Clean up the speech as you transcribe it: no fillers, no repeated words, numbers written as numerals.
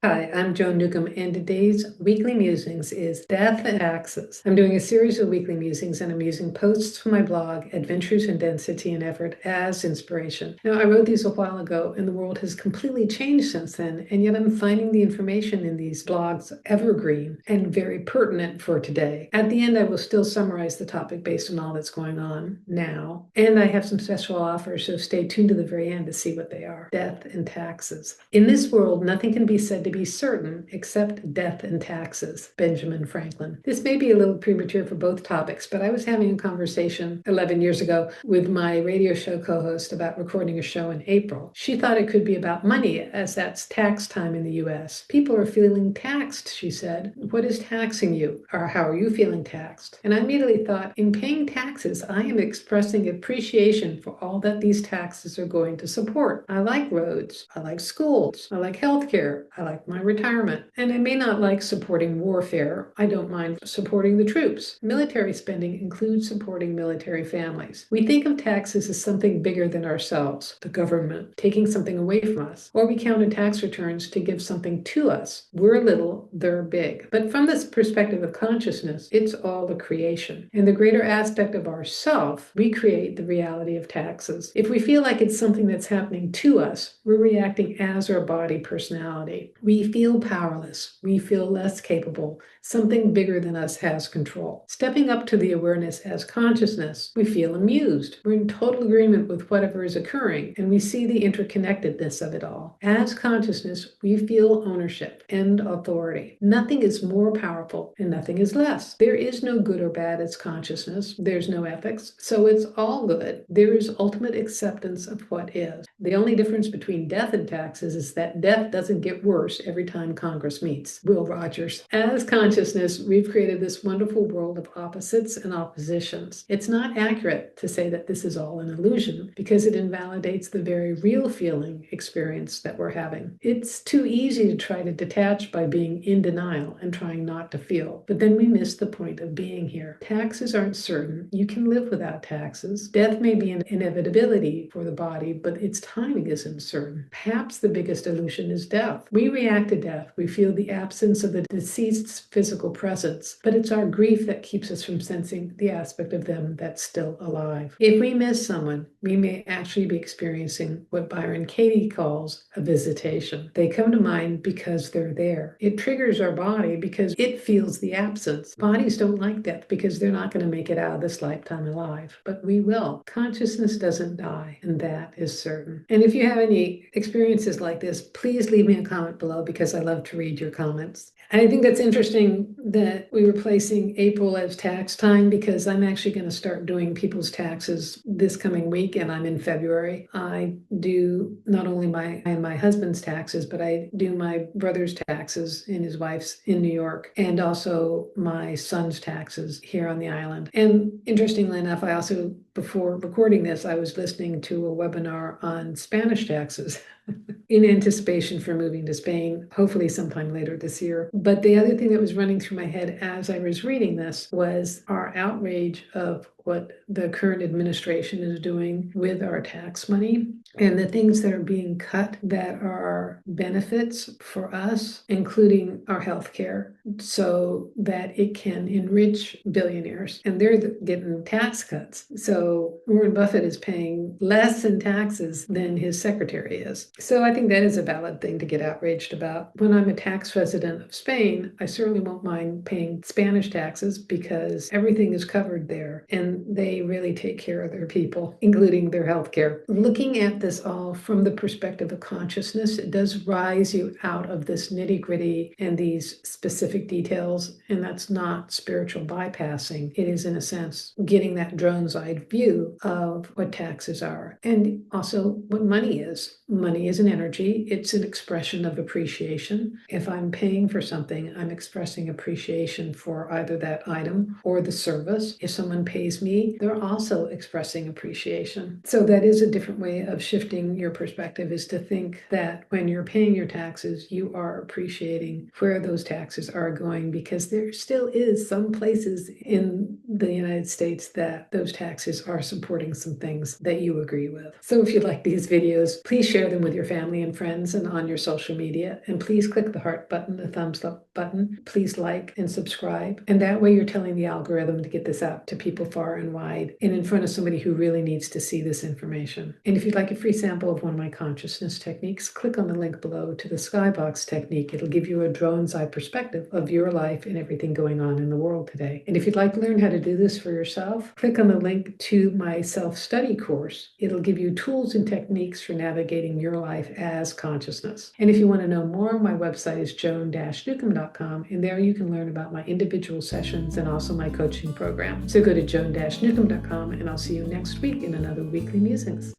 Hi, I'm Joan Newcomb, and today's weekly musings is Death and Taxes. I'm doing a series of weekly musings, and I'm using posts from my blog, Adventures in Density and Effort, as inspiration. Now, I wrote these a while ago, and the world has completely changed since then, and yet I'm finding the information in these blogs evergreen and very pertinent for today. At the end, I will still summarize the topic based on all that's going on now, and I have some special offers, so stay tuned to the very end to see what they are. Death and taxes. In this world, nothing can be said to be certain except death and taxes. Benjamin Franklin. This may be a little premature for both topics, but I was having a conversation 11 years ago with my radio show co-host about recording a show in April. She thought it could be about money, as that's tax time in the US. People are feeling taxed, she said. What is taxing you? Or how are you feeling taxed? And I immediately thought, in paying taxes, I am expressing appreciation for all that these taxes are going to support. I like roads. I like schools. I like healthcare. I like my retirement. And I may not like supporting warfare. I don't mind supporting the troops. Military spending includes supporting military families. We think of taxes as something bigger than ourselves, the government, taking something away from us. Or we count in tax returns to give something to us. We're little, they're big. But from this perspective of consciousness, it's all the creation. In the greater aspect of ourself, we create the reality of taxes. If we feel like it's something that's happening to us, we're reacting as our body personality. We feel powerless. We feel less capable. Something bigger than us has control. Stepping up to the awareness as consciousness, we feel amused. We're in total agreement with whatever is occurring, and we see the interconnectedness of it all. As consciousness, we feel ownership and authority. Nothing is more powerful and nothing is less. There is no good or bad as consciousness. There's no ethics, so it's all good. There is ultimate acceptance of what is. The only difference between death and taxes is that death doesn't get worse every time Congress meets. Will Rogers. As consciousness, we've created this wonderful world of opposites and oppositions. It's not accurate to say that this is all an illusion because it invalidates the very real feeling experience that we're having. It's too easy to try to detach by being in denial and trying not to feel, but then we miss the point of being here. Taxes aren't certain. You can live without taxes. Death may be an inevitability for the body, but its timing isn't certain. Perhaps the biggest illusion is death. We react to death. We feel the absence of the deceased's physical presence, but it's our grief that keeps us from sensing the aspect of them that's still alive. If we miss someone, we may actually be experiencing what Byron Katie calls a visitation. They come to mind because they're there. It triggers our body because it feels the absence. Bodies don't like death because they're not going to make it out of this lifetime alive, but we will. Consciousness doesn't die, and that is certain. And if you have any experiences like this, please leave me a comment below because I love to read your comments. And I think that's interesting that we were placing April as tax time because I'm actually going to start doing people's taxes this coming week, and I'm in February. I do not only my husband's taxes, but I do my brother's taxes and his wife's in New York, and also my son's taxes here on the island. And interestingly enough, I also, before recording this, I was listening to a webinar on Spanish taxes in anticipation for moving to Spain, hopefully sometime later this year. But the other thing that was running through my head as I was reading this was our outrage of what the current administration is doing with our tax money and the things that are being cut that are benefits for us, including our health care, so that it can enrich billionaires. And they're getting tax cuts. So Warren Buffett is paying less in taxes than his secretary is. So I think that is a valid thing to get outraged about. When I'm a tax resident of Spain, I certainly won't mind paying Spanish taxes because everything is covered there. And they really take care of their people, including their health care. Looking at this all from the perspective of consciousness, it does rise you out of this nitty-gritty and these specific details, and that's not spiritual bypassing. It is, in a sense, getting that drone's-eyed view of what taxes are and also what money is. Money is an energy. It's an expression of appreciation. If I'm paying for something, I'm expressing appreciation for either that item or the service. If someone pays me, they're also expressing appreciation. So that is a different way of shifting your perspective, is to think that when you're paying your taxes, you are appreciating where those taxes are going, because there still is some places in the United States that those taxes are supporting some things that you agree with. So if you like these videos, please share them with your your family and friends and on your social media. And please click the heart button, the thumbs up button. Please like and subscribe. And that way you're telling the algorithm to get this out to people far and wide and in front of somebody who really needs to see this information. And if you'd like a free sample of one of my consciousness techniques, click on the link below to the Skybox technique. It'll give you a drone's eye perspective of your life and everything going on in the world today. And if you'd like to learn how to do this for yourself, click on the link to my self-study course. It'll give you tools and techniques for navigating your life as consciousness. And if you want to know more, my website is joan-newcomb.com, and there you can learn about my individual sessions and also my coaching program. So go to joan-newcomb.com, and I'll see you next week in another Weekly Musings.